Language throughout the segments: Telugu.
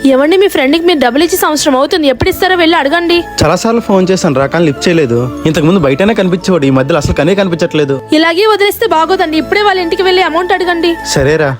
ఏమండి, మీ ఫ్రెండ్ కి మీరు డబ్బులు ఇచ్చి సంవత్సరం అవుతుంది, ఎప్పుడు ఇస్తారో వెళ్ళి అడగండి. చాలా సార్లు ఫోన్ చేశాను రా, కానీ లిఫ్ట్ చేయలేదు. ఇంతకు ముందు బయటనే కనిపించేవాడు, ఈ మధ్యలో అసలు కనే కనిపించట్లేదు. ఇలాగే వదిలేస్తే బాగోదండి, ఇప్పుడే వాళ్ళ ఇంటికి వెళ్ళి అమౌంట్ అడగండి. సరేరా.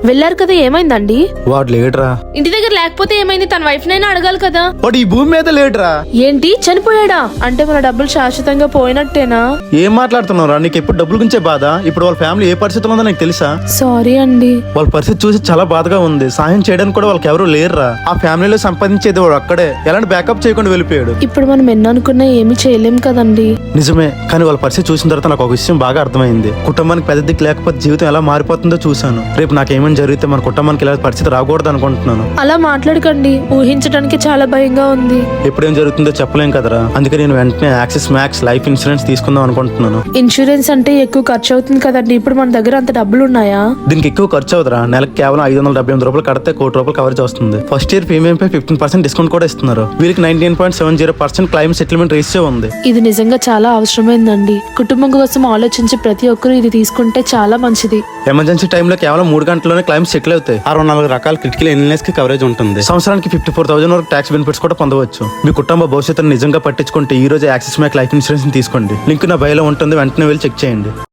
వెళ్ళారు కదా, ఏమైందండి? వాడు లేడురా. ఇంటి దగ్గర లేకపోతే ఏమైంది? తన వైఫ్ నైనా అడగాలి కదా. వాడు ఈ భూమి మీద లేడురా. ఏంటి, చనిపోయాడా? అంటే మన డబ్బులు శాశ్వతంగా పోయినట్టేనా? ఏం మాట్లాడుతున్నావు రా, నీకు ఎప్పుడు డబ్బుల గురించే బాధ. ఇప్పుడు వాళ్ళ ఫ్యామిలీ ఏ పరిస్థితిలో ఉందో నీకు తెలుసా? సారీ అండి. వాళ్ళ పరిస్థితి చూసి చాలా బాధగా ఉంది. సాయం చేయడానికి కూడా వాళ్ళకి ఎవరు లేరురా. ఆ ఫ్యామిలీలో సంపాదించేది వాడు అక్కడే, ఎలాంటి బ్యాకప్ చేయకుండా వెళ్ళిపోయాడు. ఇప్పుడు మనం ఎన్ని అనుకున్నా ఏమీ చేయలేం కదండి. నిజమే, కానీ వాళ్ళ పరిస్థితి చూసిన తర్వాత నాకు ఒక విషయం బాగా అర్థమైంది. కుటుంబానికి పెద్ద దిక్కు లేకపోతే జీవితం ఎలా మారిపోతుందో చూశాను. రేపు నాకేమైనా జరిగితే మన కుటుంబానికి ఇలా పరిస్థితి రాకూడదు అనుకుంటున్నాను. అలా మాట్లాడకండి, ఊహించడానికి చాలా భయంగా ఉంది. ఎప్పుడేం జరుగుతుందో చెప్పలేం కదరా. అందుకే నేను వెంటనే యాక్సిస్ మ్యాక్స్ లైఫ్ ఇన్సూరెన్స్ తీసుకుందాం అనుకుంటున్నాను. ఇన్సూరెన్స్ అంటే ఎక్కువ ఖర్చు అవుతుంది కదండి. ఇప్పుడు మన దగ్గర అంత డబ్బులు ఉన్నాయా? దీనికి ఎక్కువ ఖర్చు అవుతురా. నెలకు కేవలం 578 రూపాయలు కడితే ₹1,00,00,000 కవరేజ్ వస్తుంది. ఫస్ట్ ఇయర్ ప్రీమియం పై 15% డిస్కౌంట్ కూడా ఇస్తున్నారు. వీరికి 99.70% క్లైమ్ సెటిల్మెంట్ రేషియో ఉంది. ఇది నిజంగా చాలా అవసరమైందండి. కుటుంబం కోసం ఆలోచించి ప్రతి ఒక్కరూ ఇది తీసుకుంటే చాలా మంచిది. ఎమర్జెన్సీ టైంలో కేవలం 3 గంటల్లోనే క్లైమ్స్ సెటిల్ అవుతాయి. 64 రకాల క్రిటికల్ ఇల్నెస్ కి కవరేజ్ ఉంటుంది. సంవత్సరానికి 54,000 వరకు ట్యాక్స్ బెనిఫిట్స్ కూడా పొందవచ్చు. మీ కుటుంబ భవిష్యత్తును నిజంగా పట్టించుకుంటే ఈ రోజు యాక్సిస్ మ్యాక్ లైఫ్ ఇన్సూరెన్స్ తీసుకోండి. లింక్ నా బయోలో ఉంటుంది, వెంటనే వెళ్ళి చెక్ చేయండి.